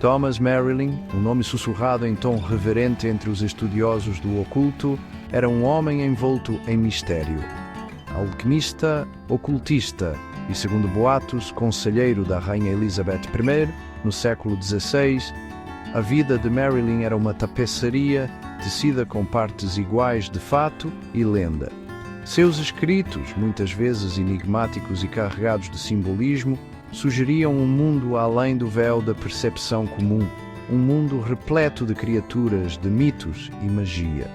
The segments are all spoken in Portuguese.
Thomas Merlin, um nome sussurrado em tom reverente entre os estudiosos do oculto, era um homem envolto em mistério. Alquimista, ocultista e, segundo boatos, conselheiro da Rainha Elizabeth I, no século XVI, a vida de Merlin era uma tapeçaria tecida com partes iguais de fato e lenda. Seus escritos, muitas vezes enigmáticos e carregados de simbolismo, sugeriam um mundo além do véu da percepção comum, um mundo repleto de criaturas, de mitos e magia.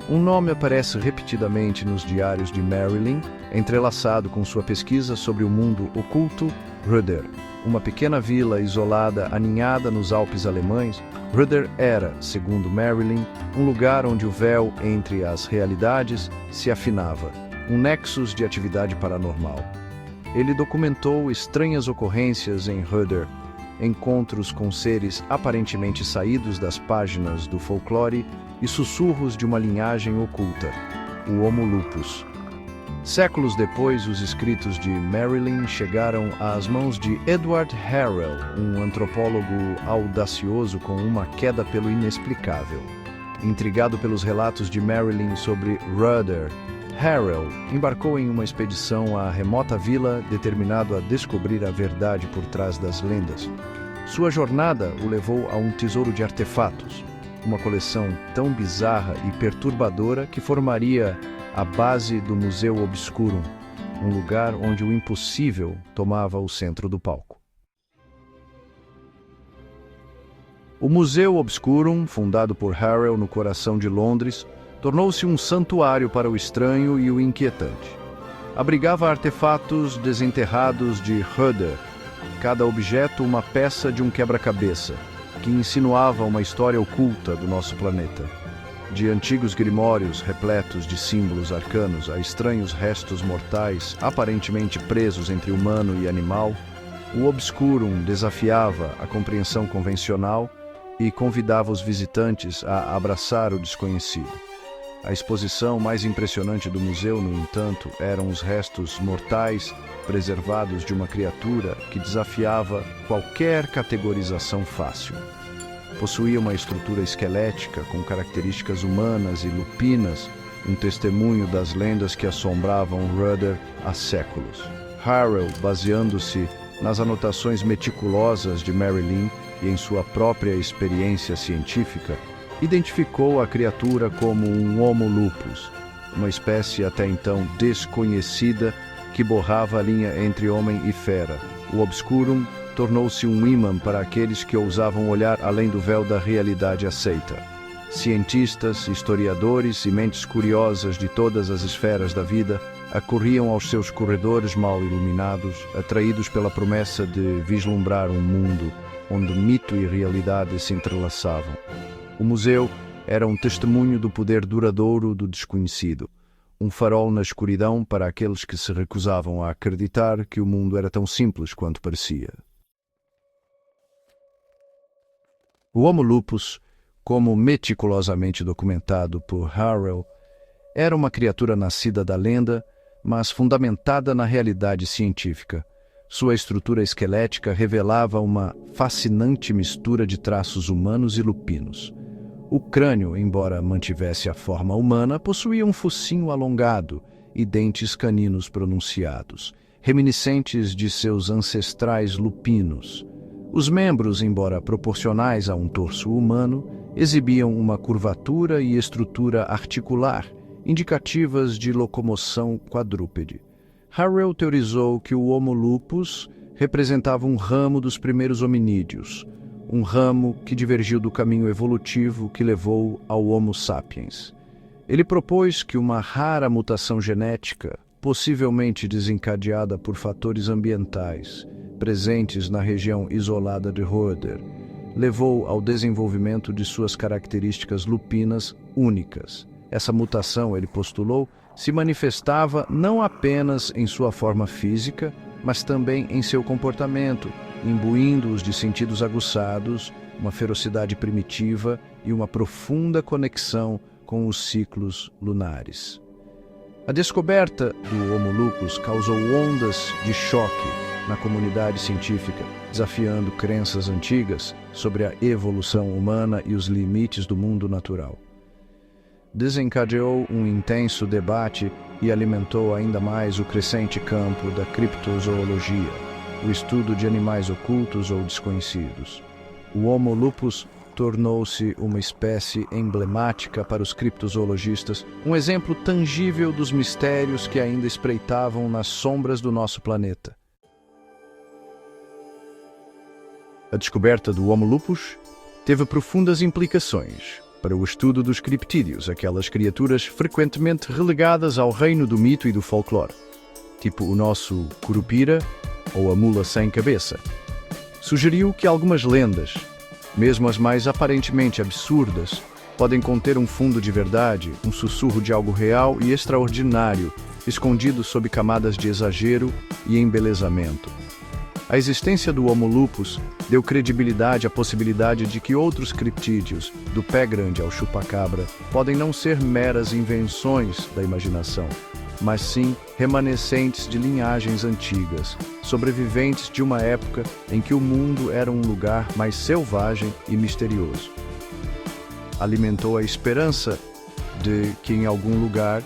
Um nome aparece repetidamente nos diários de Merlin, entrelaçado com sua pesquisa sobre o mundo oculto. Röder, uma pequena vila isolada aninhada nos Alpes alemães. Röder era, segundo Merlin, um lugar onde o véu entre as realidades se afinava, um nexus de atividade paranormal. Ele documentou estranhas ocorrências em Röder, encontros com seres aparentemente saídos das páginas do folclore e sussurros de uma linhagem oculta, o Homo Lupus. Séculos depois, os escritos de Merlin chegaram às mãos de Edward Harrell, um antropólogo audacioso com uma queda pelo inexplicável. Intrigado pelos relatos de Merlin sobre Röder, Harrell embarcou em uma expedição à remota vila, determinado a descobrir a verdade por trás das lendas. Sua jornada o levou a um tesouro de artefatos, uma coleção tão bizarra e perturbadora que formaria a base do Museu Obscurum, um lugar onde o impossível tomava o centro do palco. O Museu Obscurum, fundado por Harrell no coração de Londres, tornou-se um santuário para o estranho e o inquietante. Abrigava artefatos desenterrados de Röder, cada objeto uma peça de um quebra-cabeça, que insinuava uma história oculta do nosso planeta. De antigos grimórios repletos de símbolos arcanos a estranhos restos mortais aparentemente presos entre humano e animal, o Obscurum desafiava a compreensão convencional e convidava os visitantes a abraçar o desconhecido. A exposição mais impressionante do museu, no entanto, eram os restos mortais preservados de uma criatura que desafiava qualquer categorização fácil. Possuía uma estrutura esquelética com características humanas e lupinas, um testemunho das lendas que assombravam Röder há séculos. Harrell, baseando-se nas anotações meticulosas de Merlin e em sua própria experiência científica, identificou a criatura como um Homo Lupus, uma espécie até então desconhecida que borrava a linha entre homem e fera. O Obscurum tornou-se um imã para aqueles que ousavam olhar além do véu da realidade aceita. Cientistas, historiadores e mentes curiosas de todas as esferas da vida acorriam aos seus corredores mal iluminados, atraídos pela promessa de vislumbrar um mundo onde mito e realidade se entrelaçavam. O museu era um testemunho do poder duradouro do desconhecido, um farol na escuridão para aqueles que se recusavam a acreditar que o mundo era tão simples quanto parecia. O Homo Lupus, como meticulosamente documentado por Harrell, era uma criatura nascida da lenda, mas fundamentada na realidade científica. Sua estrutura esquelética revelava uma fascinante mistura de traços humanos e lupinos. O crânio, embora mantivesse a forma humana, possuía um focinho alongado e dentes caninos pronunciados, reminiscentes de seus ancestrais lupinos. Os membros, embora proporcionais a um torso humano, exibiam uma curvatura e estrutura articular, indicativas de locomoção quadrúpede. Harrell teorizou que o Homo Lupus representava um ramo dos primeiros hominídeos, um ramo que divergiu do caminho evolutivo que levou ao Homo sapiens. Ele propôs que uma rara mutação genética, possivelmente desencadeada por fatores ambientais, presentes na região isolada de Röder, levou ao desenvolvimento de suas características lupinas únicas. Essa mutação, ele postulou, se manifestava não apenas em sua forma física, mas também em seu comportamento, imbuindo-os de sentidos aguçados, uma ferocidade primitiva e uma profunda conexão com os ciclos lunares. A descoberta do Homo Lupus causou ondas de choque na comunidade científica, desafiando crenças antigas sobre a evolução humana e os limites do mundo natural. Desencadeou um intenso debate e alimentou ainda mais o crescente campo da criptozoologia, o estudo de animais ocultos ou desconhecidos. O Homo lupus tornou-se uma espécie emblemática para os criptozoologistas, um exemplo tangível dos mistérios que ainda espreitavam nas sombras do nosso planeta. A descoberta do Homo lupus teve profundas implicações para o estudo dos criptídeos, aquelas criaturas frequentemente relegadas ao reino do mito e do folclore, tipo o nosso curupira ou a mula sem cabeça. Sugeriu que algumas lendas, mesmo as mais aparentemente absurdas, podem conter um fundo de verdade, um sussurro de algo real e extraordinário, escondido sob camadas de exagero e embelezamento. A existência do Homo lupus deu credibilidade à possibilidade de que outros criptídeos, do pé grande ao chupacabra, podem não ser meras invenções da imaginação, mas sim remanescentes de linhagens antigas, sobreviventes de uma época em que o mundo era um lugar mais selvagem e misterioso. Alimentou a esperança de que em algum lugar,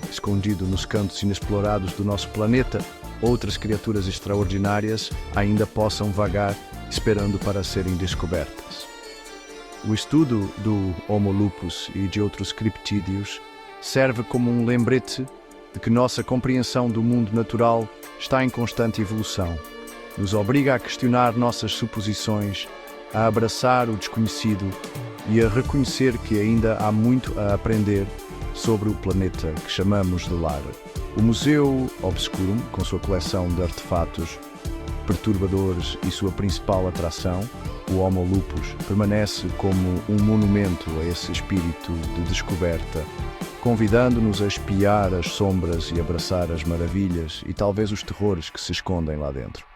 escondido nos cantos inexplorados do nosso planeta, outras criaturas extraordinárias ainda possam vagar, esperando para serem descobertas. O estudo do Homo lupus e de outros criptídeos serve como um lembrete de que nossa compreensão do mundo natural está em constante evolução. Nos obriga a questionar nossas suposições, a abraçar o desconhecido e a reconhecer que ainda há muito a aprender sobre o planeta que chamamos de lar. O Museu Obscurum, com sua coleção de artefatos perturbadores e sua principal atração, o Homo lupus, permanece como um monumento a esse espírito de descoberta, convidando-nos a espiar as sombras e abraçar as maravilhas e talvez os terrores que se escondem lá dentro.